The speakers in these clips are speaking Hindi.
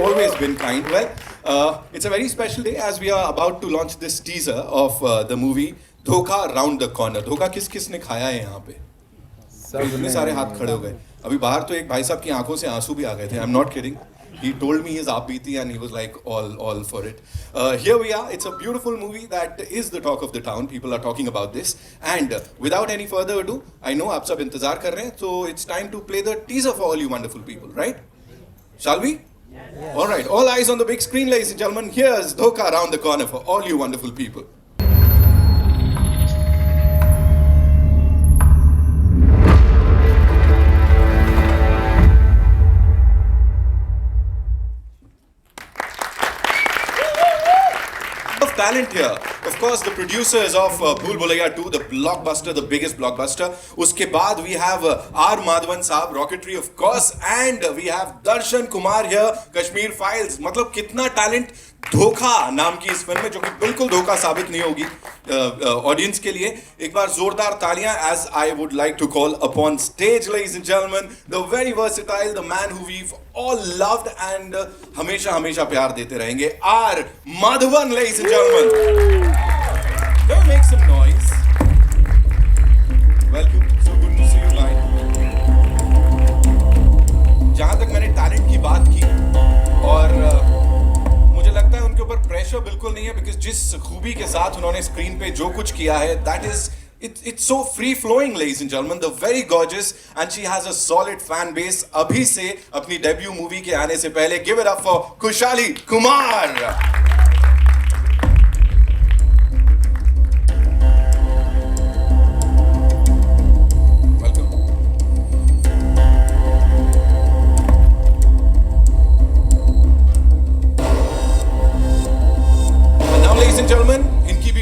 always been kind. Well, it's a very special day as we are about to launch this teaser of the movie धोखा राउंड द कॉर्नर. धोखा किस किस ने खाया है यहाँ पे? इतने सारे हाथ खड़े हो गए. अभी बाहर तो एक भाई साहब की आंखों से आंसू भी आ गए थे. I'm not kidding. He told me his aapbeeti and he was like all for it. Here we are. It's a beautiful movie that is the talk of the town. People are talking about this. And without any further ado, I know आप सब इंतजार कर रहे हैं, so it's time to play the teaser for all you wonderful people, right? Shall we? Yes. All right. All eyes on the big screen, ladies and gentlemen. Here's Dhokha around the corner for all you wonderful people. Talent here. Of course, the producers of Bhool Bhulaiya 2, the blockbuster, the biggest blockbuster. Uske baad we have R. Madhavan Saab, Rocketry, of course, and we have Darshan Kumar here, Kashmir Files. मतलब कितना talent धोखा नाम की इस फिल्म में, जो कि बिल्कुल धोखा साबित नहीं होगी ऑडियंस के लिए. एक बार जोरदार तालियां as I would like to call upon stage, ladies and gentlemen, the very versatile, the man who we've all loved and हमेशा हमेशा प्यार देते रहेंगे, R. Madhavan, ladies and gentlemen. Don't make some noise. Welcome. So good to see you, bhai. जहां तक मैंने टैलेंट की बात की और मुझे लगता है उनके ऊपर प्रेशर बिल्कुल नहीं है, बिकॉज जिस खूबी के साथ उन्होंने स्क्रीन पे जो कुछ किया है, that is it's so free flowing, ladies and gentlemen. The very gorgeous, and she has a solid fan base. अभी से अपनी डेब्यू मूवी के आने से पहले, give it up for Kushali Kumar.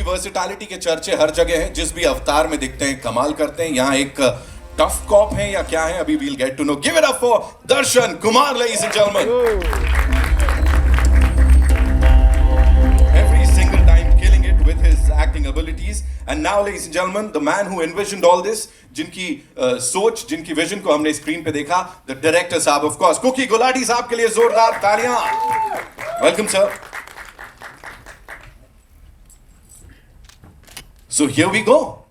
Versatility के चर्चे हर जगह हैं, जिस भी अवतार में दिखते हैं कमाल करते हैं. यहाँ एक टफ कॉप है या क्या है, अभी we'll get to know. Give it up for Darshan Kumar, ladies and gentlemen. Every single time killing it with his acting abilities. And now, ladies and gentlemen, the man who envisioned all this, जिनकी सोच, जिनकी विजन को हमने स्क्रीन पे देखा, the director साहब, of course, कुकी गुलाटी साहब के लिए जोरदार तालियां. Welcome, sir. So here we go,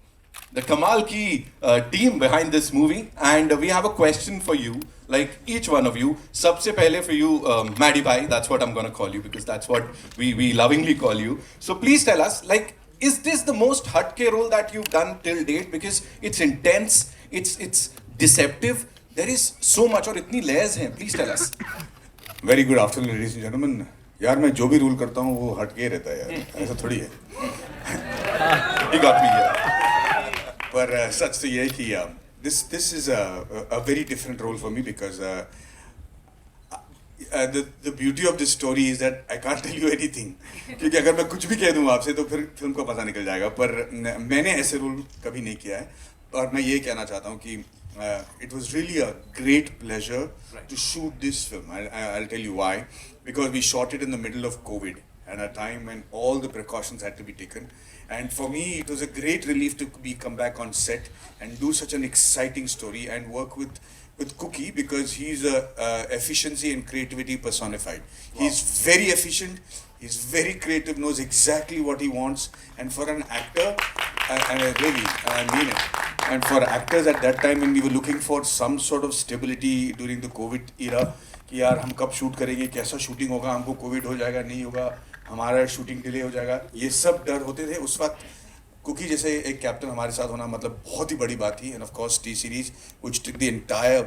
the Kamal ki team behind this movie, and we have a question for you, like each one of you. Sabse pehle for you, Maddie bhai, that's what I'm going to call you, because that's what we lovingly call you. So please tell us, like, is this the most hatke role that you've done till date? Because it's intense, it's deceptive, there is so much, और इतनी layers हैं. Please tell us. Very good afternoon, ladies and gentlemen. यार मैं जो भी रूल करता हूँ वो हटके ही रहता है यार, ऐसा थोड़ी है. He got me here. पर सच तो ये है कि this is a very different role for me, because the beauty of this story is that I can't tell you anything. क्योंकि अगर मैं कुछ भी कह दूँ आपसे तो फिर फिल्म को पता निकल जाएगा. पर मैंने ऐसे रोल कभी नहीं किया है, और मैं ये कहना चाहता हूँ कि it was really a great pleasure to shoot this film. I'll tell you why. Because we shot it in the middle of COVID, and a time when all the precautions had to be taken. And for me, it was a great relief to come back on set and do such an exciting story and work with Cookie, because he's efficiency and creativity personified. Wow. He's very efficient, he's very creative, knows exactly what he wants. And for an actor, and I mean it, and for actors at that time when we were looking for some sort of stability during the COVID era, कि यार हम कब शूट करेंगे, कैसा शूटिंग होगा, हमको कोविड हो जाएगा नहीं होगा, हमारा शूटिंग डिले हो जाएगा, ये सब डर होते थे उस वक्त. कुकी जैसे एक कैप्टन हमारे साथ होना मतलब बहुत ही बड़ी बात थी. End of course T series which took the entire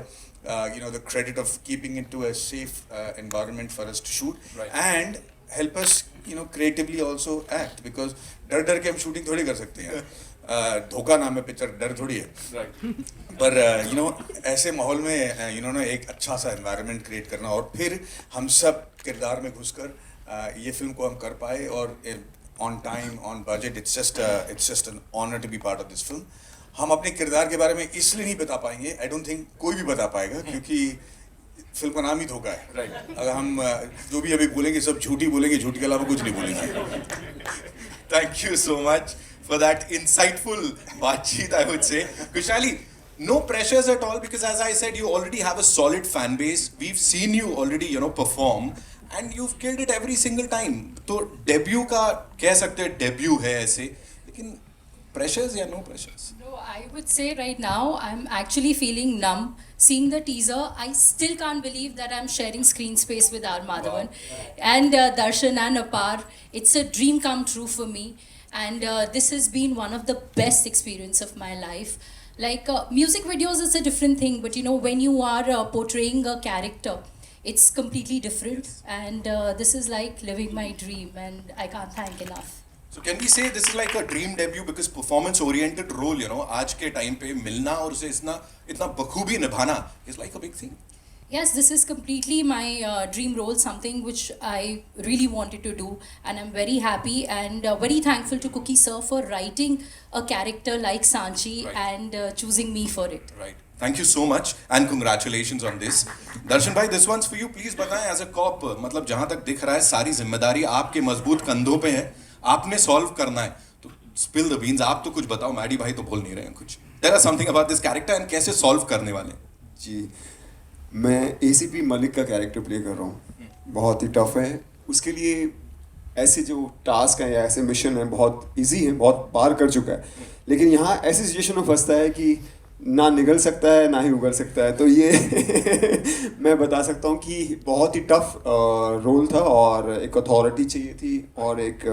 the credit of keeping it to a safe environment for us to shoot, and help us creatively also act, because डर डर के हम शूटिंग थोड़ी कर सकते हैं. धोखा नाम है पिक्चर, डर थोड़ी है. पर ऐसे माहौल में इन्होंने एक अच्छा सा एनवायरनमेंट क्रिएट करना, और फिर हम सब किरदार में घुसकर ये फिल्म को हम कर पाए, और on time, on budget. It's just an honour to be part of this film. हम अपने किरदार के बारे में इसलिए नहीं बता पाएंगे, आई डोंट थिंक कोई भी बता पाएगा, क्योंकि फिल्म का नाम ही धोखा है. अगर हम जो भी अभी बोलेंगे सब झूठी बोलेंगे, झूठ के अलावा कुछ नहीं बोलेंगे. Thank you so much for that insightful baatcheet, I would say. Kushali, no pressures at all, because as I said, you already have a solid fan base. We've seen you already, perform. And you've killed it every single time. तो डेब्यू का कह सकते हैं डेब्यू है ऐसे, लेकिन pressures या no pressures? No, I would say right now I'm actually feeling numb. Seeing the teaser, I still can't believe that I'm sharing screen space with R. Madhavan and Darshan and Apar. It's a dream come true for me, and this has been one of the best experience of my life. Like music videos is a different thing, but you know when you are portraying a character, it's completely different, and this is like living my dream, and I can't thank enough. So can we say this is like a dream debut because performance oriented role, you know, आज के टाइम पे मिलना और उसे इतना बखूबी निभाना is like a big thing. Yes, this is completely my dream role, something which I really wanted to do, and I'm very happy and very thankful to Cookie sir for writing a character like Sanchi and choosing me for it. Right. Thank you so much and congratulations on this. दर्शन भाई, this one's for you. Please बताएं as a cop, मतलब जहाँ तक दिख रहा है सारी जिम्मेदारी आपके मजबूत कंधों पे है, आपने सॉल्व करना है. तो spill the beans, आप तो कुछ बताओ. मैडी भाई तो बोल नहीं रहे हैं कुछ. Tell us something about this character and कैसे सॉल्व करने वाले हैं. जी, मैं ACP मलिक का कैरेक्टर प्ले कर रहा हूँ. बहुत ही टफ है. उसके लिए ऐसे जो टास्क हैं या ऐसे मिशन हैं बहुत इजी हैं, बहुत बार कर चुका है. लेकिन यहाँ ऐसी सिचुएशन में फंसता है कि ना निगल सकता है ना ही उगल सकता है. तो ये मैं बता सकता हूँ कि बहुत ही टफ रोल था और एक अथॉरिटी चाहिए थी और एक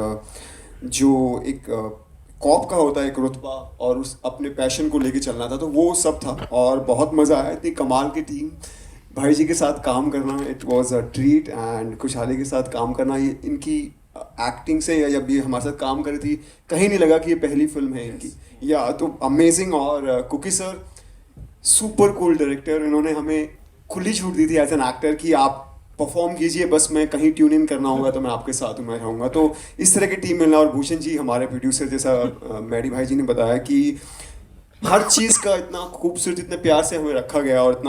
जो एक कॉप का होता है एक रुतबा और उस अपने पैशन को लेके चलना था. तो वो सब था और बहुत मज़ा आया. इतनी कमाल की टीम, भाई जी के साथ काम करना it was a treat and खुशहाली के साथ काम करना. ये इनकी एक्टिंग से या जब ये हमारे साथ काम कर रही थी कहीं नहीं लगा कि ये पहली फिल्म है इनकी. या तो अमेजिंग. और Kookie sir super cool director. इन्होंने हमें खुली छूट दी थी एज एन एक्टर कि आप परफॉर्म कीजिए, बस मैं कहीं ट्यून इन करना होगा तो मैं आपके साथ हूँ, मैं रहूँगा. तो इस तरह की टीम मिलना. और भूषण जी हमारे प्रोड्यूसर, जैसा मैडी भाई जी ने बताया कि हर चीज़ का इतना खूबसूरत इतने प्यार से हमें रखा गया और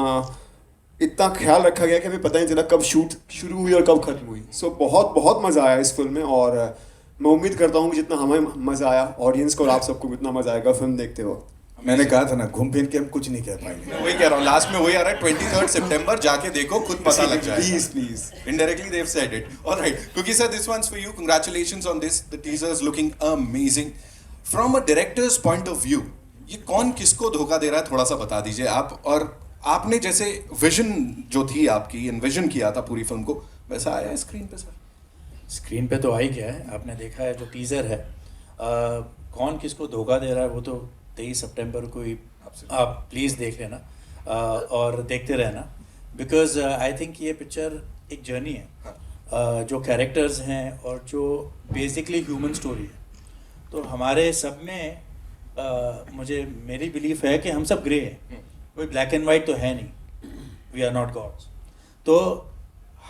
इतना ख्याल रखा गया कि हमें पता नहीं चला कब शूट शुरू हुई और कब खत्म हुई. सो बहुत बहुत मज़ा आया इस फिल्म में और मैं उम्मीद करता हूँ कि जितना हमें मज़ा आया ऑडियंस को और आप सबको इतना मज़ा आएगा फिल्म देखते हो. मैंने कहा था ना, घूम फिर के हम कुछ नहीं कह पाएंगे. मैं वही कह रहा हूँ, लास्ट में वही आ रहा है 23 सितंबर, जाके देखो खुद पता लग जाएगा. Please Indirectly they've said it. All right, Cookie sir, this one's for you. Congratulations on this. The teaser is looking amazing. From a director's point of view, ये कौन किसको धोखा दे रहा है थोड़ा सा बता दीजिए आप. और आपने जैसे विजन जो थी आपकी, एनविजन किया था पूरी फिल्म को, वैसा आया है स्क्रीन पे सर? स्क्रीन पे तो आ ही गया है. आपने देखा है जो टीज़र है. कौन किसको धोखा दे रहा है वो तो 23 सितंबर को ही आप प्लीज़ देख लेना और देखते रहना. बिकॉज आई थिंक ये पिक्चर एक जर्नी है. जो कैरेक्टर्स हैं और जो बेसिकली ह्यूमन स्टोरी है. तो हमारे सब में मुझे मेरी बिलीफ है कि हम सब ग्रे हैं. कोई ब्लैक एंड वाइट तो है नहीं. We are not gods. तो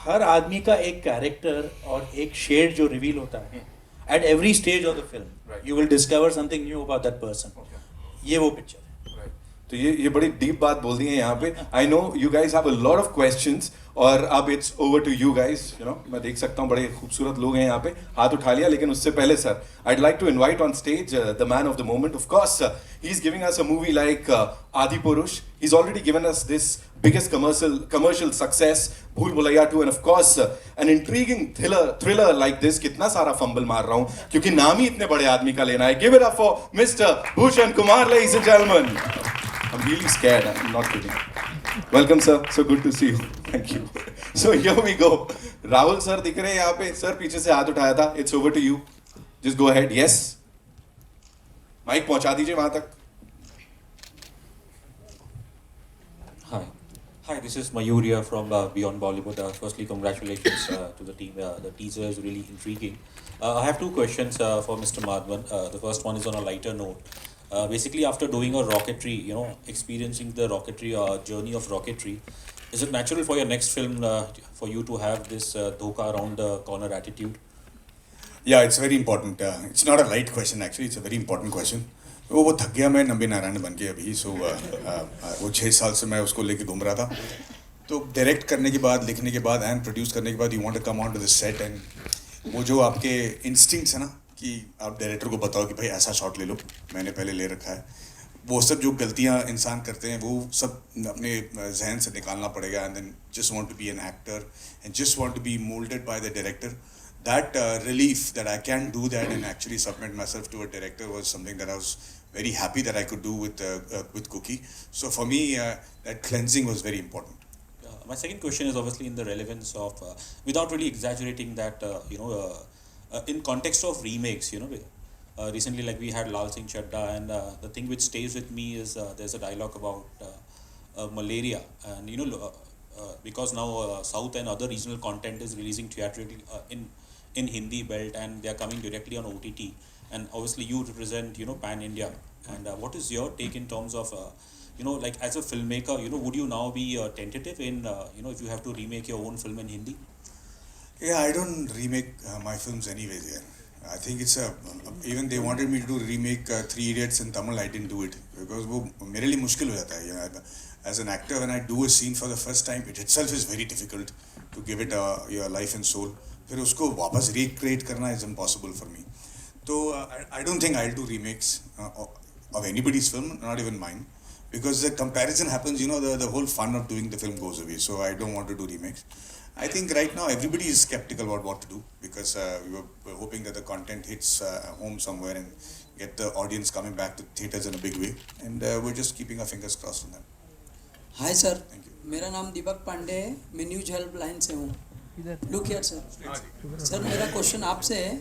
हर आदमी का एक कैरेक्टर और एक शेड जो रिवील होता है at every stage of the film. You will discover something knew about that person. ये वो पिक्चर है. तो ये बड़ी डीप बात बोल दी है यहाँ पे. I know you guys have a lot of questions और अब it's over to you guys. You know मैं देख सकता हूँ बड़े खूबसूरत लोग हैं यहाँ पे, हाथ उठा लिया. लेकिन उससे पहले sir, I'd like to invite on stage the man of the moment. Of course, he's giving us a movie like Adipurush. He's already given us this biggest commercial success, Bhool Bhulaiya 2, and of course an intriguing thriller like this. कितना सारा फंबल मार रहा हूँ क्योंकि नाम ही इतने बड़े आदमी का लेना है. Give it up for Mr. Bhushan Kumar, ladies and gentlemen. I'm really scared. I'm not kidding. Welcome sir. So good to see you. Thank you. So here we go. Rahul sir दिख रहे हैं यहाँ पे. सर पीछे से हाथ उठाया था. It's over to you. Just go ahead. Yes. Mic पहुंचा दीजिए वहां तक. Hi, this is Mayuriya from Beyond Bollywood. Firstly, congratulations to the team. The teaser is really intriguing. I have two questions for Mr. Madhavan. The first one is on a lighter note. Basically, after doing a rocketry, experiencing the rocketry journey of rocketry, is it natural for your next film for you to have this dhoka around the corner attitude? Yeah, it's very important. It's not a light question actually. It's a very important question. वो थक गया मैं नंबी नारायण बन के अभी. सो वो 6 साल से मैं उसको लेके घूम रहा था. तो डायरेक्ट करने के बाद, लिखने के बाद एंड प्रोड्यूस करने के बाद you want to come on to the set and वो जो आपके इंस्टिंक्ट्स है ना कि आप डायरेक्टर को बताओ कि भाई ऐसा शॉट ले लो, मैंने पहले ले रखा है. वो सब जो गलतियां इंसान करते हैं वो सब अपने जहन से निकालना पड़ेगा and then just want to be an actor and just want to be moulded by the director. That relief that I can do that and actually submit myself to a director was something that I was very happy that I could do with Cookie. So for me, that cleansing was very important. My second question is obviously in the relevance of, without really exaggerating that, in context of remakes, recently like we had Lal Singh Chadda, and the thing which stays with me is there's a dialogue about malaria, and because now South and other regional content is releasing theatrically in Hindi belt, and they are coming directly on OTT, and obviously you represent pan India, and what is your take in terms of like as a filmmaker, would you now be tentative in if you have to remake your own film in Hindi? Yeah, I don't remake my films anyways. Yeah, I think it's even they wanted me to do remake Three Idiots in Tamil. I didn't do it because वो मेरे लिए मुश्किल हो जाता है. As an actor, when I do a scene for the first time, it itself is very difficult to give it your life and soul. फिर उसको वापस recreate करना is impossible for me. So I don't think I'll do remakes of anybody's film, not even mine, because the comparison happens. The whole fun of doing the film goes away. So I don't want to do remakes. I think right now everybody is skeptical about what to do because we're hoping that the content hits home somewhere and get the audience coming back to theaters in a big way. And we're just keeping our fingers crossed on that. Hi sir, Thank you. मेरा नाम दीपक पांडे है, मैं न्यूज हेल्पलाइन से हूँ. Look here sir. सर मेरा क्वेश्चन आपसे है,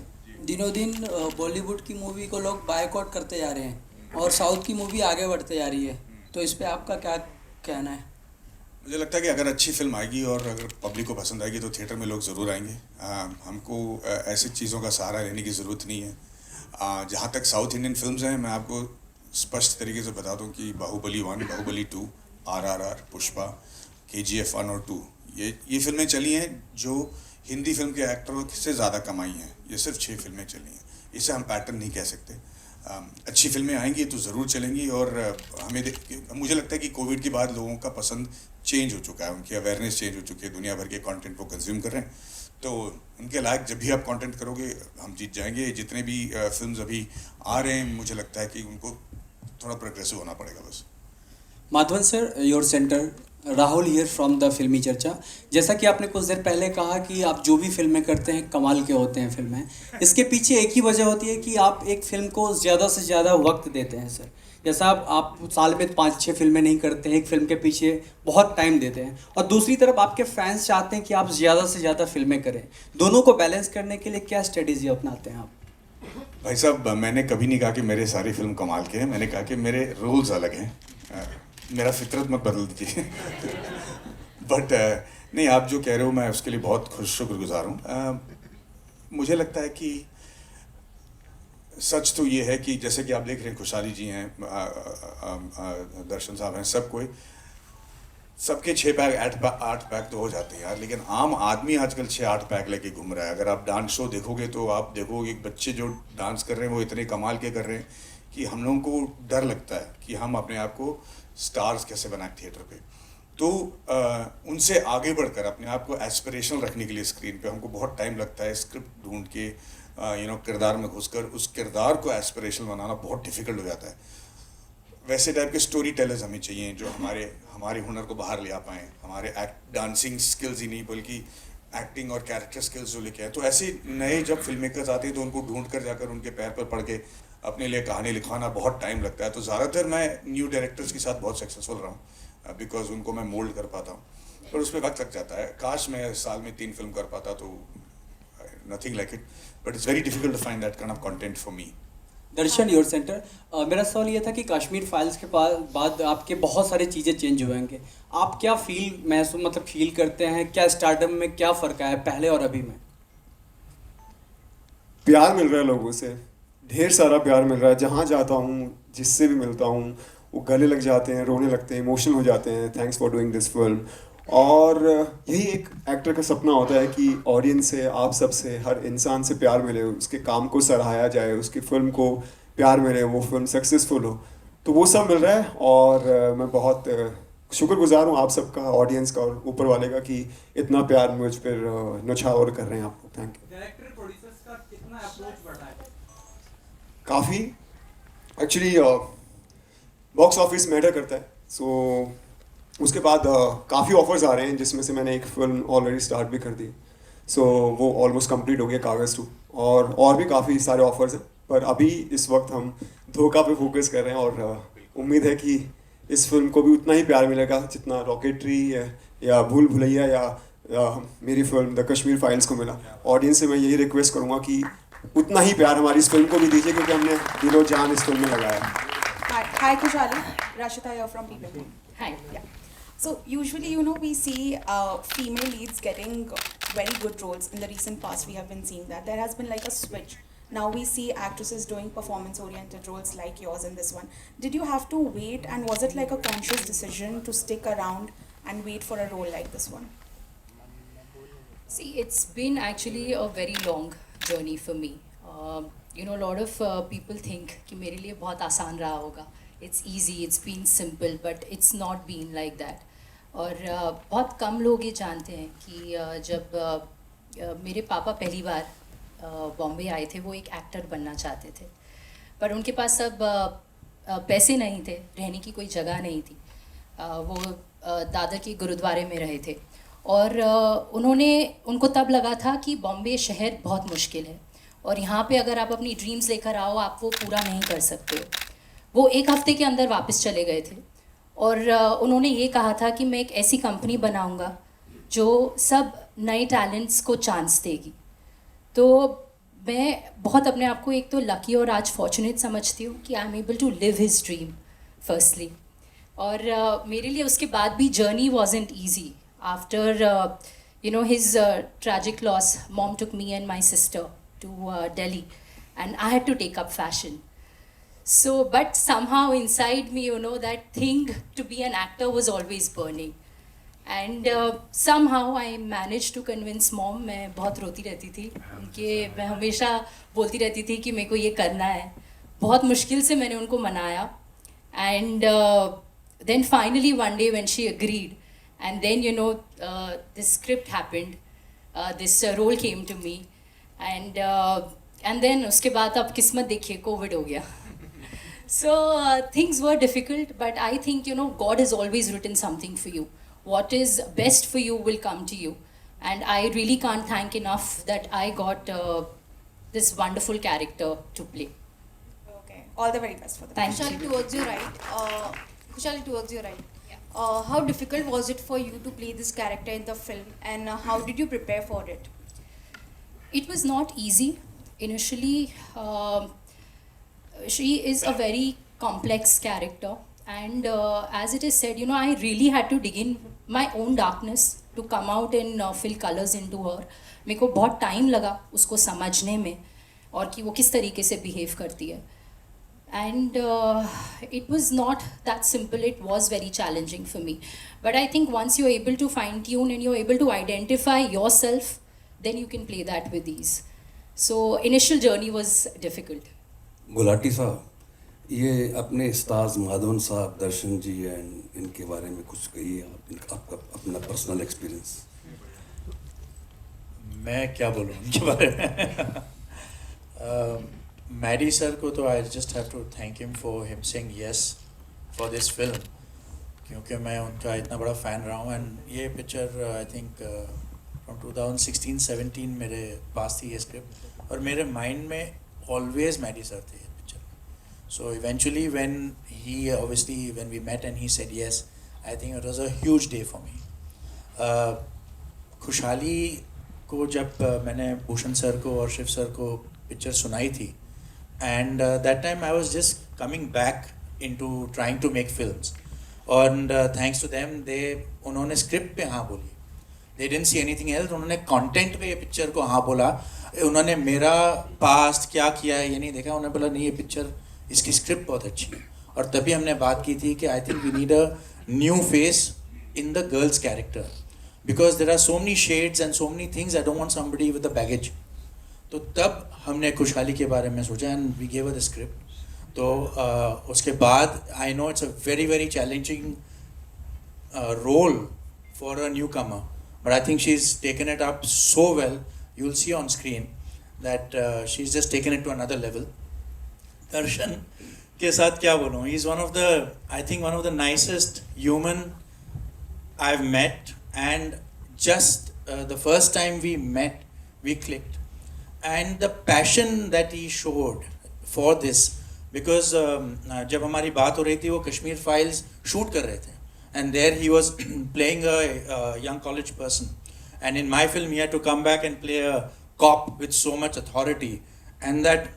दिनों दिन बॉलीवुड की मूवी को लोग बायकॉट करते जा रहे हैं और साउथ की मूवी आगे बढ़ते जा रही है, तो इस पे आपका क्या कहना है? मुझे लगता है कि अगर अच्छी फिल्म आएगी और अगर पब्लिक को पसंद आएगी तो थिएटर में लोग ज़रूर आएंगे. हमको ऐसी चीज़ों का सहारा लेने की ज़रूरत नहीं है. जहाँ तक साउथ इंडियन फिल्म्स हैं, मैं आपको स्पष्ट तरीके से बता दूँ कि बाहुबली 1, बाहुबली 2, RRR, पुष्पा, KGF 1 और 2, ये फिल्में चली हैं जो हिंदी फिल्म के एक्टरों से ज़्यादा कमाई हैं. ये सिर्फ 6 फिल्में चली हैं. इसे हम पैटर्न नहीं कह सकते. अच्छी फिल्में आएंगी तो ज़रूर चलेंगी. और मुझे लगता है कि कोविड के बाद लोगों का पसंद चेंज हो चुका है, उनकी अवेयरनेस चेंज हो चुकी है, दुनिया भर के कंटेंट वो कंज्यूम कर रहे हैं. तो उनके लायक जब भी आप कंटेंट करोगे हम जीत जाएंगे. जितने भी फिल्म्स अभी आ रहे हैं, मुझे लगता है कि उनको थोड़ा प्रोग्रेसिव होना पड़ेगा बस. Madhavan sir, your centre Rahul here from the फिल्मी चर्चा. जैसा कि आपने कुछ देर पहले कहा कि आप जो भी फिल्में करते हैं कमाल के होते हैं फिल्में. इसके पीछे एक ही वजह होती है कि आप एक फिल्म को ज़्यादा से ज़्यादा वक्त देते हैं सर. जैसा आप साल में 5-6 फिल्में नहीं करते हैं, एक फिल्म के पीछे बहुत टाइम देते हैं, और दूसरी तरफ आपके फैंस चाहते हैं कि आप ज़्यादा से ज़्यादा फिल्में करें. दोनों को बैलेंस करने के लिए क्या स्ट्रेटेजी अपनाते हैं आप? भाई साहब, मैंने कभी नहीं कहा कि मेरे सारी फिल्म कमाल के हैं. मैंने कहा कि मेरे रोल्स अलग हैं. मेरा फितरत मत बदल दीजिए. बट नहीं, आप जो कह रहे हो मैं उसके लिए बहुत शुक्रगुजार हूँ. मुझे लगता है कि सच तो ये है कि जैसे कि आप देख रहे हैं, खुशहाली जी हैं, दर्शन साहब हैं, सबके 6 पैक 8 पैक तो हो जाते हैं यार. लेकिन आम आदमी आजकल 6-8 पैक लेके घूम रहा है. अगर आप डांस शो देखोगे तो आप देखोगे बच्चे जो डांस कर रहे हैं वो इतने कमाल के कर रहे हैं कि हम लोगों को डर लगता है कि हम अपने आप को स्टार्स कैसे बनाए थिएटर पे. तो उनसे आगे बढ़कर अपने आप को एस्पिरेशनल रखने के लिए स्क्रीन पे हमको बहुत टाइम लगता है. स्क्रिप्ट ढूंढ के किरदार में घुसकर उस किरदार को एस्पिरेशनल बनाना बहुत डिफिकल्ट हो जाता है. वैसे टाइप के स्टोरी टेलर्स हमें चाहिए जो हमारे हुनर को बाहर ले आ पाएँ. हमारे डांसिंग स्किल्स ही नहीं बल्कि एक्टिंग और कैरेक्टर स्किल्स जो लेके आए. तो ऐसे नए जब फिल्म मेकर्स आते हैं तो उनको ढूंढ कर जाकर उनके पैर पर पड़ के अपने लिए कहानी लिखवाना बहुत टाइम लगता है. तो ज़्यादातर मैं न्यू डायरेक्टर्स के साथ बहुत सक्सेसफुल रहा हूँ बिकॉज उनको मैं मोल्ड कर पाता हूँ. पर उस पर वक्त लग जाता है. काश मैं साल में 3 फिल्म कर पाता तो nothing like it. But it's very difficult to find that kind of content for me. Darshan, your centre. मेरा सवाल ये था कि कश्मीर फाइल्स के बाद आपके बहुत सारी चीज़ें चेंज हुए होंगे. आप क्या फील करते हैं? क्या स्टार्टअप में क्या फ़र्क आया पहले और अभी में? प्यार मिल रहा है लोगों से, ढेर सारा प्यार मिल रहा है. जहाँ जाता हूँ, जिससे भी मिलता हूँ, वो गले लग जाते हैं, रोने लगते हैं, इमोशनल हो जाते हैं. Thanks for doing this film. और यही एक एक्टर का सपना होता है कि ऑडियंस से, आप सब से, हर इंसान से प्यार मिले, उसके काम को सराहाया जाए, उसकी फिल्म को प्यार मिले, वो फिल्म सक्सेसफुल हो. तो वो सब मिल रहा है और मैं बहुत शुक्रगुजार हूँ आप सबका, ऑडियंस का और ऊपर वाले का कि इतना प्यार मुझ पर न्यौछावर कर रहे हैं आप लोग. Thank you. डायरेक्टर प्रोड्यूसर्स का कितना अप्रोच बढ़ा है? काफ़ी एक्चुअली बॉक्स ऑफिस मैटर करता है. सो उसके बाद काफ़ी ऑफर्स आ रहे हैं, जिसमें से मैंने एक फिल्म ऑलरेडी स्टार्ट भी कर दी. सो वो ऑलमोस्ट कंप्लीट हो गया, कागज़ 2, और भी काफ़ी सारे ऑफर्स हैं. पर अभी इस वक्त हम धोखा पे फोकस कर रहे हैं, और उम्मीद है कि इस फिल्म को भी उतना ही प्यार मिलेगा जितना रॉकेटरी या भूल भुलैया या मेरी फिल्म द कश्मीर फाइल्स को मिला. ऑडियंस से मैं यही रिक्वेस्ट करूँगा कि उतना ही प्यार हमारी इस फिल्म को भी दीजिए, क्योंकि हमने दिलो जान इस फिल्म में लगाया है. Hi, Kushali. Rashita here from People. Hi. Yeah. So usually, we see female leads getting very good roles. In the recent past, we have been seeing that. There has been like a switch. Now we see actresses doing performance-oriented roles like yours in this one. Did you have to wait, and was it like a conscious decision to stick around and wait for a role like this one? See, it's been actually a very long journey for me. A lot of people think कि मेरे लिए बहुत आसान रहा होगा. It's easy, it's been simple, but it's not been like that. और बहुत कम लोग ये जानते हैं कि जब मेरे पापा पहली बार बॉम्बे आए थे, वो एक एक्टर बनना चाहते थे, पर उनके पास अब पैसे नहीं थे, रहने की कोई जगह नहीं थी. वो दादर के गुरुद्वारे में रहे थे, और उनको तब लगा था कि बॉम्बे शहर बहुत मुश्किल है, और यहाँ पे अगर आप अपनी ड्रीम्स लेकर आओ, आप वो पूरा नहीं कर सकते हो. वो एक हफ्ते के अंदर वापस चले गए थे, और उन्होंने ये कहा था कि मैं एक ऐसी कंपनी बनाऊँगा जो सब नए टैलेंट्स को चांस देगी. तो मैं बहुत अपने आप को एक तो लकी और आज फॉर्चुनेट समझती हूँ कि I am able to live his dream firstly. और मेरे लिए उसके बाद भी journey wasn't easy. After his tragic loss, mom took me and my sister to Delhi, and I had to take up fashion. So, but somehow inside me, that thing to be an actor was always burning. And somehow I managed to convince mom. मैं बहुत रोती रहती थी कि मैं हमेशा बोलती रहती थी कि मेरे को ये करना है. बहुत मुश्किल से मैंने उनको मनाया. And then finally one day when she agreed, and then this script happened, this role came to me, and then उसके बाद अब किस्मत देखिए, कोविड हो गया. So things were difficult, but I think God has always written something for you. What is best for you will come to you, and I really can't thank enough that I got this wonderful character to play. Okay. All the very best for the Thank future. you. Kushali, towards your right. How difficult was it for you to play this character in the film, and how did you prepare for it? It was not easy initially. She is a very complex character, and as it is said, I really had to dig in my own darkness to come out and fill colors into her. मेरे को बहुत टाइम लगा उसको समझने में, और कि वो किस तरीके से बिहेव करती है. And it was not that simple. It was very challenging for me. But I think once you're able to fine tune and you're able to identify yourself, then you can play that with ease. So initial journey was difficult. Gulati साहब, ये अपने उस्ताद माधवन साहब, दर्शन जी एंड इनके बारे में कुछ कहिए आप, आपका अपना पर्सनल एक्सपीरियंस. मैं क्या बोलूँ उनके बारे में. मैडी सर को तो I just have to thank him for him saying yes for this film, क्योंकि मैं उनका इतना बड़ा फ़ैन रहा हूँ. एंड ये पिक्चर आई थिंक फ्रॉम 2016-17 मेरे पास थी ये स्क्रिप्ट, और मेरे माइंड में ऑलवेज मैडी सर थे ये picture. So eventually when we met and he said yes, I think it was a huge day for me. खुशहाली को जब मैंने भूषण सर को और शिव सर को पिक्चर सुनाई थी, and that time I was just coming back into trying to make films, and thanks to them उन्होंने स्क्रिप्ट पे हाँ बोली. They didn't see anything else. उन्होंने कंटेंट पे ये पिक्चर को हाँ बोला. उन्होंने मेरा पास्ट क्या किया है ये नहीं देखा. उन्होंने बोला नहीं, ये पिक्चर, इसकी स्क्रिप्ट बहुत अच्छी है. और तभी हमने बात की थी कि I think we need a new face in the girls character, because there are so many shades and so many things. I don't want somebody with a baggage. तो तब हमने खुशहाली के बारे में सोचा and we gave the script. तो उसके बाद I know it's a very very challenging role for a newcomer, but I think she's taken it up so well. You'll see on screen that she's just taken it to another level. Darshan के साथ क्या बोलूँ, he is one of the, I think one of the nicest human I've met, and just the first time we met, we clicked, and the passion that he showed for this, because जब हमारी बात हो रही थी वो कश्मीर फाइल्स शूट कर रहे थे, and there he was playing a young college person, and in my film he had to come back and play a cop with so much authority, and that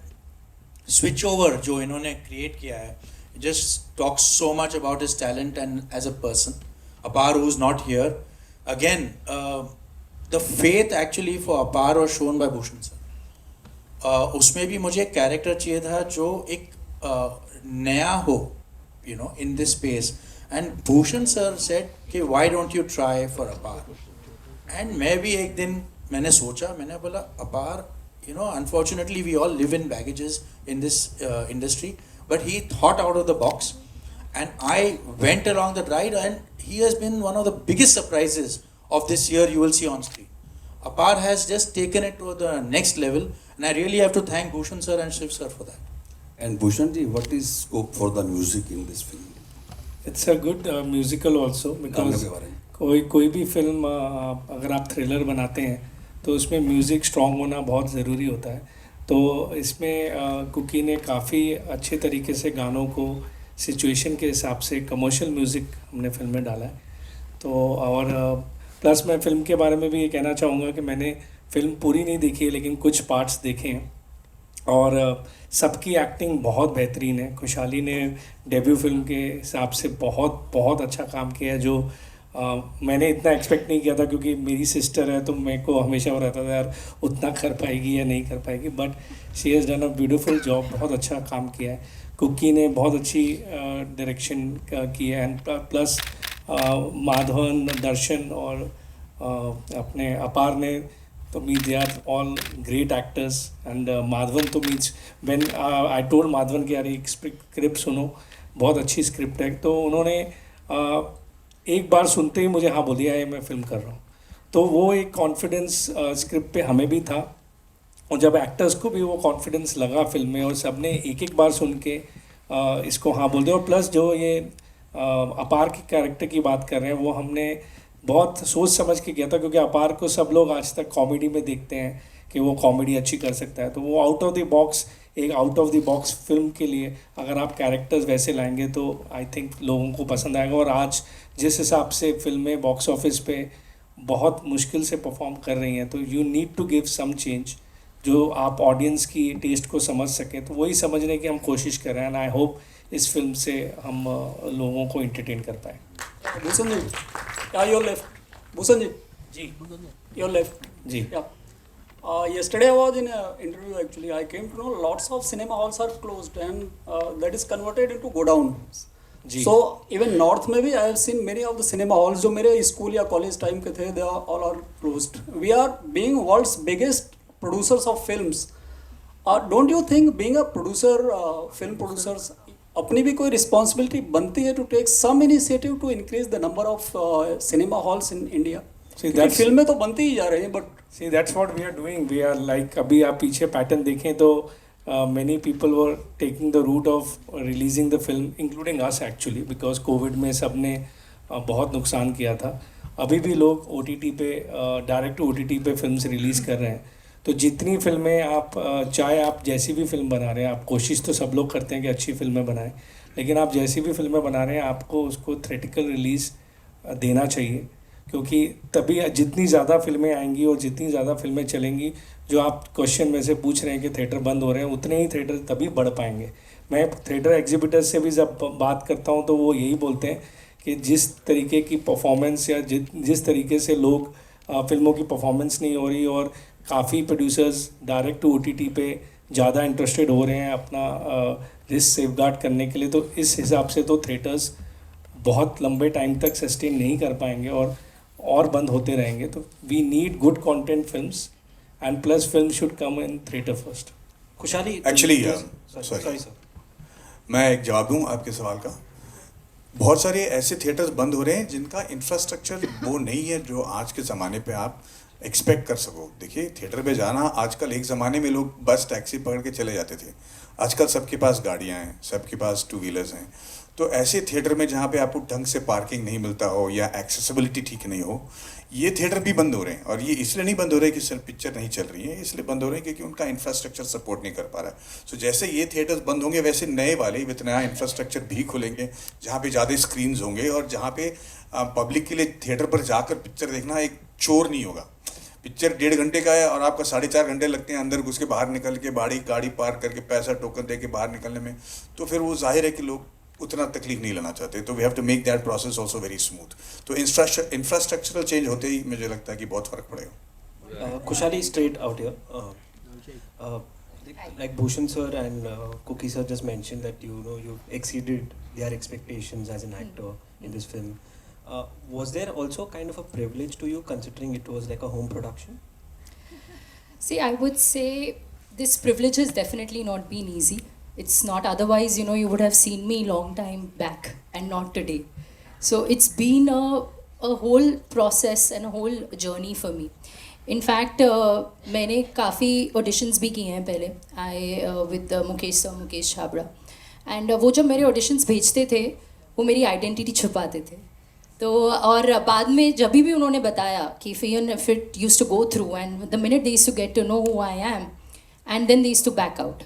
switch over जो इन्होंने create किया है just talks so much about his talent and as a person. Apar, who's not here, again, the faith actually for Apar was shown by Bhushan sir. उसमें भी मुझे एक कैरेक्टर चाहिए था जो एक नया हो, you know, in this space. And Bhushan sir said कि why don't you try for Apar? And मैं भी एक दिन मैंने सोचा, मैंने बोला Apar, you know, unfortunately we all live in baggages in this industry, but he thought out of the box, and I went along the ride, and he has been one of the biggest surprises of this year you will see on screen. Apar has just taken it to the next level, and I really have to thank Bhushan sir and Shiv sir for that. And Bhushan ji, what is scope for the music in this film? It's a good musical also, because कोई भी फिल्म अगर आप थ्रिलर बनाते हैं तो उसमें म्यूज़िक स्ट्रॉन्ग होना बहुत ज़रूरी होता है. तो इसमें कुकी ने काफ़ी अच्छे तरीके से गानों को सिचुएशन के हिसाब से कमर्शियल म्यूज़िक हमने फिल्म में डाला है. तो और प्लस मैं फ़िल्म के बारे में भी ये कहना चाहूँगा कि मैंने फ़िल्म पूरी नहीं देखी है, लेकिन कुछ पार्ट्स देखे हैं, और सबकी एक्टिंग बहुत बेहतरीन है. खुशहाली ने डेब्यू फिल्म के हिसाब से बहुत अच्छा काम किया है, जो मैंने इतना एक्सपेक्ट नहीं किया था, क्योंकि मेरी सिस्टर है तो मेरे को हमेशा वो रहता था यार उतना कर पाएगी या नहीं कर पाएगी, but she has done a beautiful job. बहुत अच्छा काम किया है. कुकी ने बहुत अच्छी डायरेक्शन की है, एंड प्लस माधवन, दर्शन और अपने अपार ने तो means they are all great actors. And Madhavan तो means when I told Madhavan कि यार एक स्क्रिप्ट सुनो, बहुत अच्छी स्क्रिप्ट है, तो उन्होंने एक बार सुनते ही मुझे हाँ बोल दिया है मैं फ़िल्म कर रहा हूँ. तो वो एक कॉन्फिडेंस स्क्रिप्ट पे हमें भी था, और जब एक्टर्स को भी वो कॉन्फिडेंस लगा फिल्म में, और सब ने एक बार सुन के इसको हाँ बोल दिया. और प्लस जो ये अपार के कैरेक्टर की बात कर रहे हैं वो हमने बहुत सोच समझ के किया था, क्योंकि अपार को सब लोग आज तक कॉमेडी में देखते हैं कि वो कॉमेडी अच्छी कर सकता है. तो वो out of the box film के लिए अगर आप कैरेक्टर्स वैसे लाएंगे तो आई थिंक लोगों को पसंद आएगा. और आज जिस हिसाब से फिल्में बॉक्स ऑफिस पे बहुत मुश्किल से परफॉर्म कर रही हैं, तो you need to give some change, जो आप ऑडियंस की टेस्ट को समझ सकें. तो वही समझने की हम कोशिश कर रहे हैं, एंड आई होप इस फिल्म से हम लोगों को एंटरटेन कर पाएँ. भूषण जी, या your left. Bhushan ji, your left. जी. Yesterday I was in an interview actually. I came to know lots of cinema halls are closed, and that is converted into godown. जी. So even north में भी I have seen many of the cinema halls जो मेरे स्कूल या कॉलेज टाइम के थे, they are all are closed. We are being world's biggest producers of films. Don't you think being a producer, film producers, अपनी भी कोई रिस्पॉन्सिबिलिटी बनती है to take some initiative to increase the number of cinema halls in India? फिल्में तो बनती ही जा रही हैं, but See, that's what we are doing. We are like, अभी आप पीछे पैटर्न देखें तो many people were taking the route of releasing the film, including us actually, because COVID में सब ने बहुत नुकसान किया था. अभी भी लोग OTT पे डायरेक्ट टू OTT पे फिल्म्स रिलीज़ कर रहे हैं. तो जितनी फिल्में आप चाहे आप जैसी भी फिल्म बना रहे हैं, आप कोशिश तो सब लोग करते हैं कि अच्छी फिल्में बनाएं, लेकिन आप जैसी भी फिल्में बना रहे हैं आपको उसको थिएट्रिकल रिलीज़ देना चाहिए, क्योंकि तभी जितनी ज़्यादा फिल्में आएंगी और जितनी ज़्यादा फिल्में चलेंगी, जो आप क्वेश्चन में से पूछ रहे हैं कि थिएटर बंद हो रहे हैं, उतने ही थिएटर तभी बढ़ पाएंगे. मैं थिएटर एग्जिबिटर्स से भी जब बात करता हूं तो वो यही बोलते हैं कि जिस तरीके की परफॉर्मेंस या जिस तरीके से लोग फिल्मों की परफॉर्मेंस नहीं हो रही, और काफ़ी प्रोड्यूसर्स डायरेक्ट टू OTT पे ज़्यादा इंटरेस्टेड हो रहे हैं अपना रिस्क सेफगार्ड करने के लिए, तो इस हिसाब से तो थिएटर्स बहुत लंबे टाइम तक सस्टेन नहीं कर पाएंगे और बंद होते रहेंगे. तो we need good content films, and plus film should come in theatre first. Khushali actually sorry sir, मैं एक जवाब दूं आपके सवाल का. बहुत सारे ऐसे थिएटर्स बंद हो रहे हैं जिनका इंफ्रास्ट्रक्चर वो नहीं है जो आज के ज़माने पे आप एक्सपेक्ट कर सको। देखिए थिएटर में जाना, आजकल एक ज़माने में लोग बस टैक्सी पकड़ के चले जाते थे, आजकल सबके पास गाड़ियाँ हैं, सबके पास टू व्हीलर्स हैं। तो ऐसे थिएटर में जहाँ पे आपको ढंग से पार्किंग नहीं मिलता हो या एक्सेसिबिलिटी ठीक नहीं हो, ये थिएटर भी बंद हो रहे हैं। और ये इसलिए नहीं बंद हो रहे कि सिर्फ पिक्चर नहीं चल रही है, इसलिए बंद हो रहे हैं क्योंकि उनका इंफ्रास्ट्रक्चर सपोर्ट नहीं कर पा रहा है। सो जैसे ये थिएटर्स बंद होंगे, वैसे नए वाले विद नया इंफ्रास्ट्रक्चर भी खुलेंगे, जहाँ पे ज़्यादा स्क्रीन्स होंगे और जहाँ पे पब्लिक के लिए थिएटर पर जाकर पिक्चर देखना एक चोर नहीं होगा। पिक्चर 1.5 घंटे का है और आपका 4.5 घंटे लगते हैं अंदर घुस के, बाहर निकल के, गाड़ी पार करके, पैसा टोकन दे के बाहर निकलने में, तो फिर वो जाहिर है कि लोग उतना तकलीफ नहीं लेना चाहते। तो we have to make that process also very smooth. तो इंफ्रास्ट्रक्चरल चेंज होते ही मुझे लगता है कि बहुत फ़र्क पड़ेगा। Kushali, straight out here. Like Bhushan sir and Cookie sir just mentioned that you've exceeded their expectations as an actor in this film. Was there also kind of a privilege to you, considering it was like a home production? See, I would say this privilege has definitely not been easy. It's not, otherwise, you would have seen me long time back and not today. So it's been a whole process and a whole journey for me. In fact, मैंने काफ़ी auditions भी किए हैं पहले, with Mukesh sir, Mukesh Chhabra, and वो जब मेरे auditions भेजते थे, वो मेरी identity छुपाते थे। तो और बाद में जब भी उन्होंने बताया कि if it used to go through, and the minute they used to get to know who I am, and then they used to back out,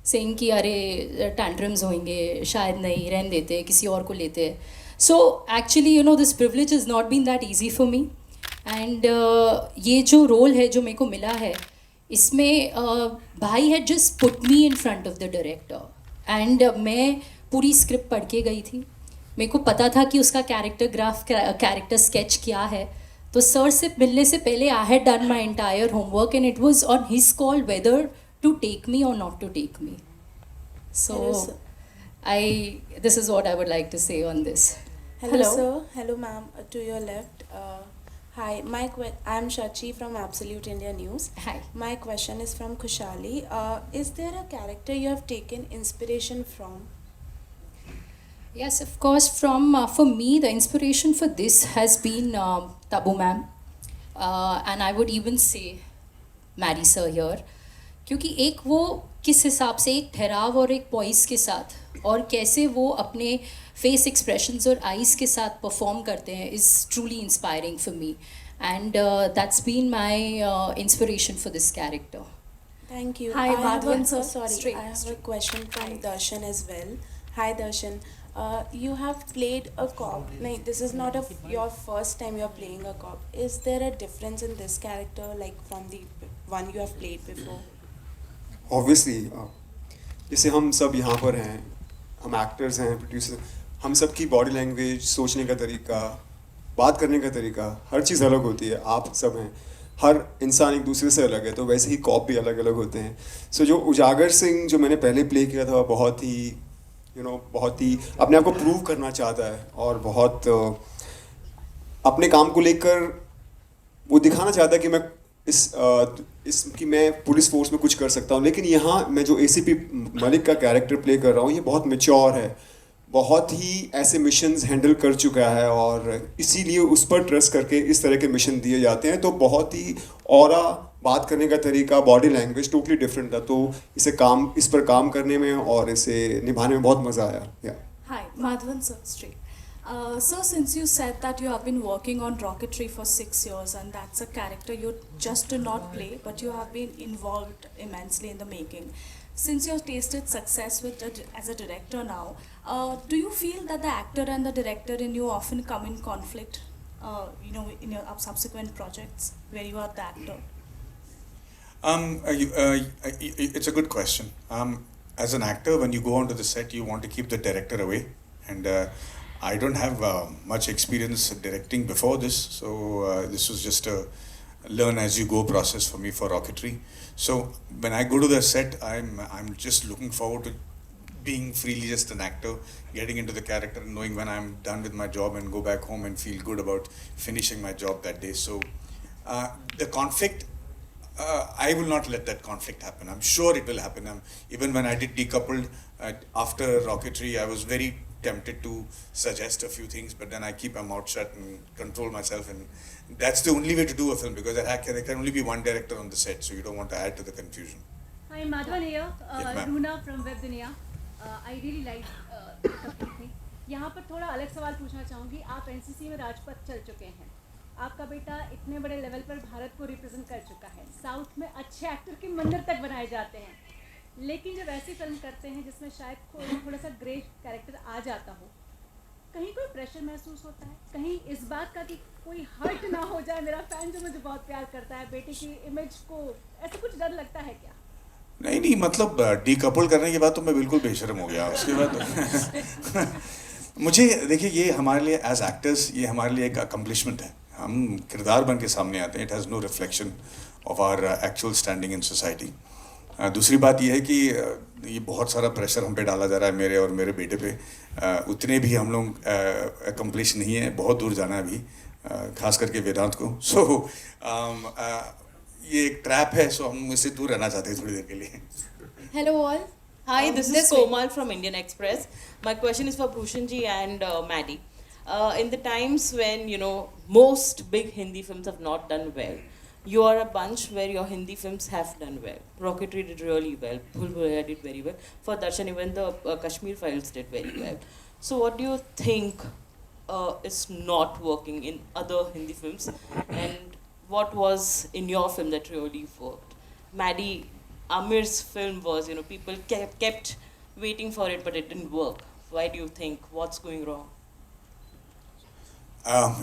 saying कि अरे tantrums होंगे, शायद नहीं, रहने देते, किसी और को लेते। So actually, this privilege has not been that easy for me, and ये जो role है जो मेरे को मिला है, इसमें भाई had just put me in front of the director, and मैं पूरी script पढ़ के गई थी, मेरे को पता था कि उसका कैरेक्टर स्केच क्या है। तो सर से मिलने से पहले I had done my entire homework and it was on his call whether to take me or not to take me. So this is what I would like to say on this. Hello sir, hello ma'am, to your left. Hi, I am Shachi from Absolute India News. Hi. My question is from Kushali. Is there a character you have taken inspiration from? Yes, of course. For me, the inspiration for this has been Tabu ma'am, and I would even say Mary sir here, क्योंकि एक वो किस हिसाब से एक ठहराव और एक पॉइस के साथ और कैसे वो अपने फेस एक्सप्रेशंस और आईज के साथ परफॉर्म करते हैं is truly inspiring for me, and that's been my inspiration for this character. Thank you. Hi, Madhavan sir. Sorry, I have a question from Darshan as well. Hi, Darshan. You have played a cop. No, this is not your first time you are playing a cop. Is there a difference in this character, like from the one you have played before? Obviously, जैसे हम सब यहाँ पर हैं, हम एक्टर्स हैं, प्रोड्यूसर, हम सब की बॉडी लैंग्वेज, सोचने का तरीका, बात करने का तरीका, हर चीज़ अलग होती है. आप सब हैं, हर इंसान एक दूसरे से अलग है, तो वैसे ही कॉप भी अलग अलग होते हैं. सो जो उजागर सिंह जो मैंने पहले प्ले किया था, बहुत ही बहुत ही अपने आप को प्रूव करना चाहता है और बहुत अपने काम को लेकर वो दिखाना चाहता है कि मैं कि मैं पुलिस फोर्स में कुछ कर सकता हूँ. लेकिन यहाँ मैं जो ACP मलिक का कैरेक्टर प्ले कर रहा हूँ, ये बहुत मैच्योर है, बहुत ही ऐसे मिशंस हैंडल कर चुका है और इसीलिए उस पर ट्रस्ट करके इस तरह के मिशन दिए जाते हैं. तो बहुत ही ऑरा, बात करने का तरीका, बॉडी लैंग्वेज टोटली डिफरेंट था. तो इस पर काम करने में और इसे निभाने में बहुत मज़ा आया. Hi, Madhavan sir, straight. Sir, since you said that you have been working on Rocketry for 6 years and that's a character you just do not play, but you have been involved immensely in the making. Since you have tasted success as a director now, do you feel that the actor and the director in you often come in conflict, in your subsequent projects where you are the actor? It's a good question. As an actor, when you go onto the set, you want to keep the director away, and I don't have much experience directing before this, so this was just a learn as you go process for me for Rocketry. So when I go to the set, I'm just looking forward to being freely just an actor, getting into the character, and knowing when I'm done with my job and go back home and feel good about finishing my job that day. So the conflict, I will not let that conflict happen. I'm sure it will happen. Even when I did Decoupled after Rocketry, I was very tempted to suggest a few things, but then I keep my mouth shut and control myself, and that's the only way to do a film, because there can only be one director on the set, so you don't want to add to the confusion. Hi, Madhavan here, Yes, ma'am. Runa from Web Dunia. I really like the complete thing. यहाँ पर थोड़ा अलग सवाल पूछना चाहूँगी. आप एनसीसी में राजपथ चल चुके हैं. आपका बेटा इतने बड़े लेवल पर भारत को रिप्रेजेंट कर चुका है. साउथ में अच्छे एक्टर के मंदिर तक बनाए जाते हैं, लेकिन जब ऐसी फिल्म करते हैं जिसमें शायद थोड़ा सा ग्रे कैरेक्टर आ जाता हो, कहीं कोई प्रेशर महसूस होता है? कहीं इस बात का कि कोई हर्ट ना हो जाए, मेरा फैन जो मुझे बहुत प्यार करता है, बेटे की इमेज को, ऐसा कुछ डर लगता है क्या? नहीं, मतलब डीकपल करने के बाद तो मैं बिल्कुल बेशर्म हो गया. उसके बाद मुझे देखिए, ये हमारे लिए एज एक्टर्स, ये हमारे लिए एक अकम्पलिशमेंट है. हम किरदार बन के सामने आते हैं. It has no reflection of our actual standing in society. दूसरी बात यह है कि ये बहुत सारा प्रेशर हम पे डाला जा रहा है, मेरे और मेरे बेटे पे. उतने भी हम लोग अकम्पलिश नहीं है, बहुत दूर जाना है अभी, खास करके वेदांत को. सो ये एक ट्रैप है, सो हम इससे दूर रहना चाहते हैं थोड़ी देर के लिए. Hello all. Hi, this is this way. Komal from Indian Express. My question is for Bhushan ji and Maddie. In the times when, you know, most big Hindi films have not done well, you are a bunch where your Hindi films have done well. Rocketry did really well. Bhul Bhulaiya did very well. For Darshan, even the Kashmir Files did very well. So what do you think is not working in other Hindi films? And what was in your film that really worked? Maddie, Amir's film was, you know, people kept waiting for it, but it didn't work. Why do you think? What's going wrong?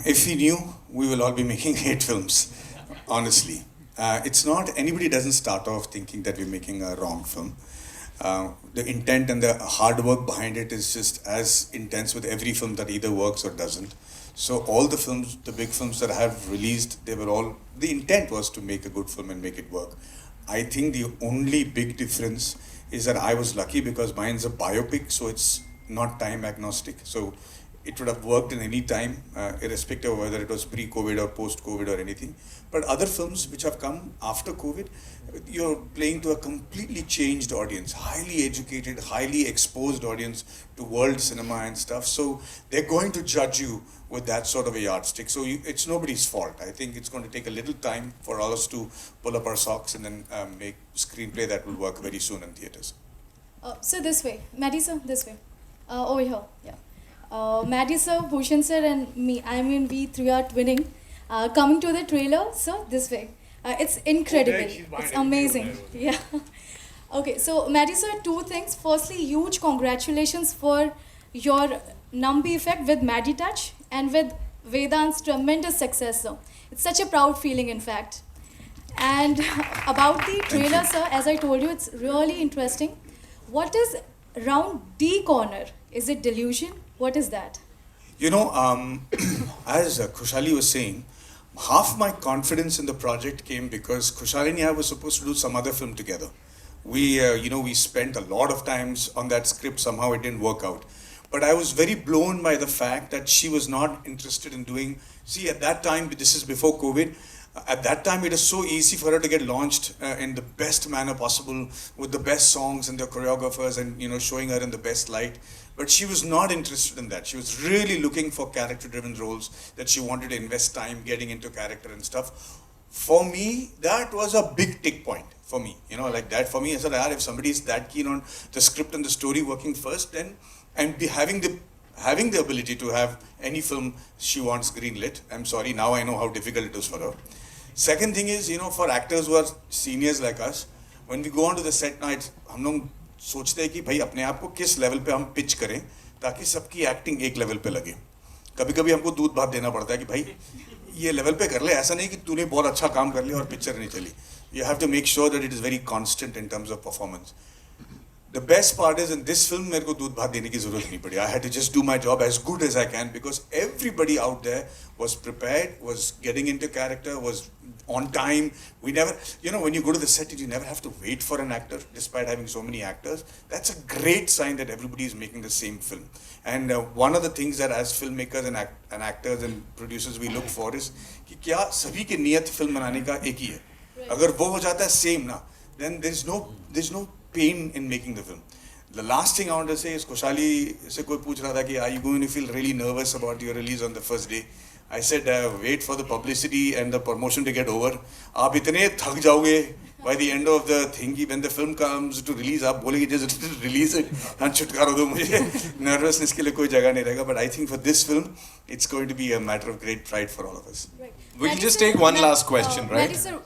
If we knew, we will all be making 8 films, honestly. It's not, anybody doesn't start off thinking that we're making a wrong film. The intent and the hard work behind it is just as intense with every film that either works or doesn't. So all the films, the big films that I have released, they were all, the intent was to make a good film and make it work. I think the only big difference is that I was lucky because mine's a biopic, so it's not time agnostic. So it would have worked in any time, irrespective of whether it was pre-COVID or post-COVID or anything. But other films which have come after COVID, you're playing to a completely changed audience, highly educated, highly exposed audience to world cinema and stuff. So they're going to judge you with that sort of a yardstick. So it's nobody's fault. I think it's going to take a little time for all us to pull up our socks and then make screenplay that will work very soon in theaters. So this way, Maddie sir, this way, over here, yeah. Maddie sir, Bhushan sir and me, I mean we three are twinning. Coming to the trailer, so this way. It's incredible. It's amazing. Yeah. Okay, so Maddie sir, 2 things. Firstly, huge congratulations for your Nambi effect with Maddie Touch and with Vedant's tremendous success, sir. It's such a proud feeling, in fact. And about the trailer, sir, as I told you, it's really interesting. What is round D corner? Is it delusion? What is that? You know, as Khushali was saying, half my confidence in the project came because Khushali and I were supposed to do some other film together. We, we spent a lot of times on that script. Somehow it didn't work out. But I was very blown by the fact that she was not interested in doing. See, at that time, this is before COVID. At that time, it was so easy for her to get launched in the best manner possible with the best songs and the choreographers and, showing her in the best light. But she was not interested in that. She was really looking for character-driven roles that she wanted to invest time getting into character and stuff. For me, that was a big tick point for me. Like that for me, I said, if somebody is that keen on the script and the story working first, then and be having the ability to have any film she wants greenlit. I'm sorry, now I know how difficult it is for her. Second thing is, for actors who are seniors like us, when we go onto the set nights, हम लोग सोचते हैं कि भाई अपने आप को किस लेवल पे हम पिच करें ताकि सबकी एक्टिंग एक लेवल पे लगे. कभी कभी हमको दूध भात देना पड़ता है कि भाई ये लेवल पे कर ले, ऐसा नहीं कि तूने बहुत अच्छा काम कर लिया और पिक्चर नहीं चली. You have to make sure that it is very constant in terms of performance. The best part is in this film मेरे को दूध भात देने की ज़रूरत नहीं पड़ी. I had to just do my job as good as I can because everybody out there was prepared, was getting into character, was on time. We never, when you go to the set, you never have to wait for an actor despite having so many actors. That's a great sign that everybody is making the same film. And one of the things that as filmmakers and actors and producers we look for is कि क्या सभी की नियत फिल्म बनाने का एक ही है. अगर वो हो जाता है same ना, then there's no pain in making the film. The last thing I want to say is खुशहाली से कोई पूछ रहा था कि are you going to feel really nervous about your release on the first day? I said wait for the publicity and the promotion to get over. आप इतने थक जाओगे by the end of the thing कि when the film comes to release आप बोलेंगे just release it and छुटकारा दो मुझे. Nervousness के लिए कोई जगह नहीं रहेगा. But I think for this film it's going to be a matter of great pride for all of us. We'll just take one last question, right? Maddie sir,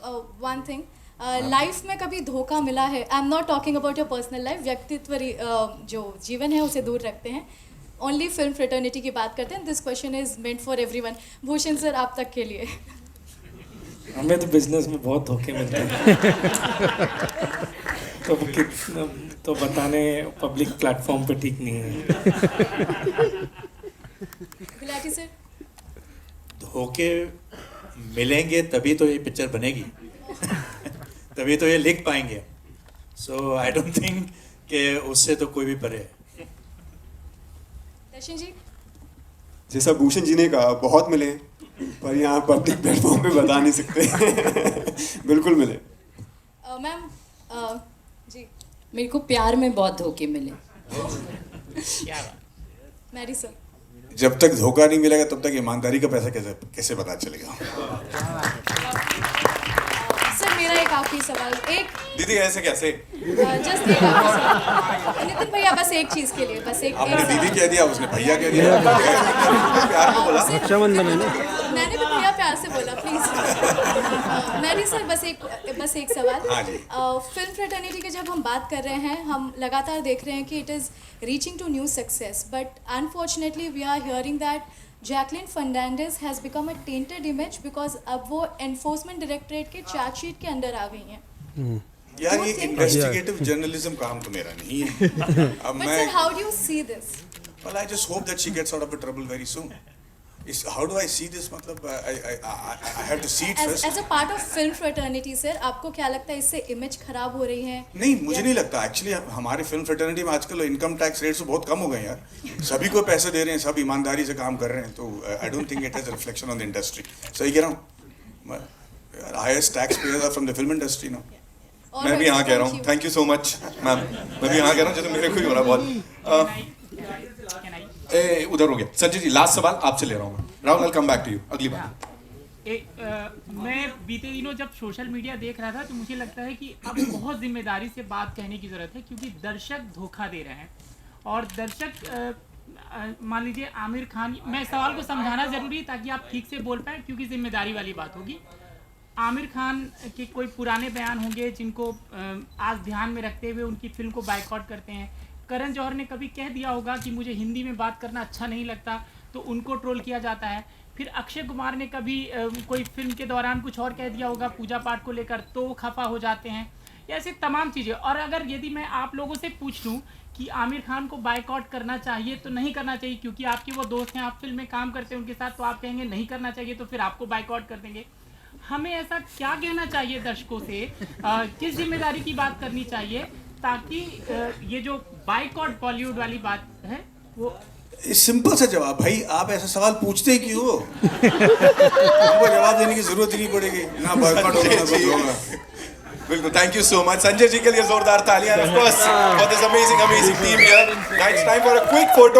one thing. Life में कभी धोखा मिला है? I am not talking about your personal life. व्यक्तित्व जो जीवन है उसे दूर रखते हैं. ओनली फिल्म फ्रेटर्निटी की बात करते हैं. This question is meant for everyone. Bhushan sir, आप तक के लिए. हमें तो बिजनेस में बहुत धोखे मिलते हैं. तो बताने पब्लिक प्लेटफॉर्म पे ठीक नहीं है. गुलाटी सर. धोखे मिलेंगे तभी तो ये पिक्चर बनेगी. तभी तो ये लिख पाएंगे. सो आई डोंट थिंक कि उससे तो कोई भी परे है. दर्शन जी. जैसा भूषण जी ने कहा, बहुत मिले पर यहाँ पब्लिक प्लेटफॉर्म पे बता नहीं सकते. बिल्कुल मिले. मैम जी. मेरे को प्यार में बहुत धोखे मिले. मैडी सर. जब तक धोखा नहीं मिलेगा तब तक ईमानदारी का पैसा कैसे पता चलेगा. सर मेरा एक आखिरी सवाल. एक दीदी ऐसे कैसे? जस्ट एक आखिरी सवाल. नितिन भैया बस एक चीज के लिए, बस एक. आपने दीदी कह दिया, उसने भैया कह दिया. प्यार में बोला. रक्षाबंधन है ना. मैंने भी भैया प्यार से बोला, प्लीज. मैडी सर बस एक सवाल. फिल्म फ्रेटर्निटी की जब हम बात कर रहे हैं, हम लगातार देख रहे हैं कि it is reaching to new success, but unfortunately we are hearing that Jacqueline Fernandez has become a tainted image because अब वो एनफोर्समेंट डायरेक्टरेट के चार्जशीट के अंडर आ गई हैं. यार ये इन्वेस्टिगेटिव जर्नलिज्म काम तो मेरा नहीं है. अब But मैं sir, how do you see this? Well, I just hope that she gets out of the trouble very soon. How do I see this? मतलब I have to see it first. As a part of film fraternity, sir, आपको क्या लगता है इससे इमेज खराब हो रही है? नहीं, मुझे नहीं लगता. एक्चुअली हमारे फिल्म फ्रेटर्निटी में आजकल इनकम टैक्स रेट्स बहुत कम हो गए यार. सभी को पैसे दे रहे हैं, सब ईमानदारी से काम कर रहे हैं. तो I don't think it has a reflection on the industry. सही कह रहा हूँ. Highest tax payers are from the film industry now. मैं भी यहाँ कह रहा हूँ. Thank you so much ma'am. मैं भी यहाँ कह रहा हूँ जैसे मेरे को ही हो रहा बहुत. उधर हो गया. संजय जी लास्ट सवाल आपसे ले रहा हूँ. राहुल आई कम बैक टू यू. अगली बार. मैं बीते दिनों जब सोशल मीडिया देख रहा था तो मुझे लगता है कि अब बहुत जिम्मेदारी से बात कहने की ज़रूरत है, क्योंकि दर्शक धोखा दे रहे हैं. और दर्शक मान लीजिए आमिर खान, मैं सवाल को समझाना ज़रूरी है ताकि आप ठीक से बोल पाएँ, क्योंकि जिम्मेदारी वाली बात होगी. आमिर खान के कोई पुराने बयान होंगे जिनको आज ध्यान में रखते हुए उनकी फिल्म को बायकॉट करते हैं. करण जौहर ने कभी कह दिया होगा कि मुझे हिंदी में बात करना अच्छा नहीं लगता, तो उनको ट्रोल किया जाता है. फिर अक्षय कुमार ने कभी कोई फिल्म के दौरान कुछ और कह दिया होगा पूजा पाठ को लेकर, तो वो खफा हो जाते हैं. ऐसे तमाम चीज़ें. और अगर यदि मैं आप लोगों से पूछ लूँ कि आमिर खान को बायकॉट करना चाहिए तो नहीं करना चाहिए, क्योंकि आपके वो दोस्त हैं, आप फिल्म में काम करते हैं उनके साथ, तो आप कहेंगे नहीं करना चाहिए, तो फिर आपको बायकॉट कर देंगे. हमें ऐसा क्या कहना चाहिए दर्शकों से, किस जिम्मेदारी की बात करनी चाहिए ताकि ये जो बायकॉट बॉलीवुड वाली बात है वो. सिंपल सा जवाब, भाई आप ऐसा सवाल पूछते ही क्यों हो? उनको जवाब देने की जरूरत ही नहीं पड़ेगी. ना बायकॉट होगा ना कुछ होगा. बिल्कुल. Thank you so much Sanjay ji के लिए जोरदार तालियां. Of course for this amazing team here. Now it's time for a quick photo.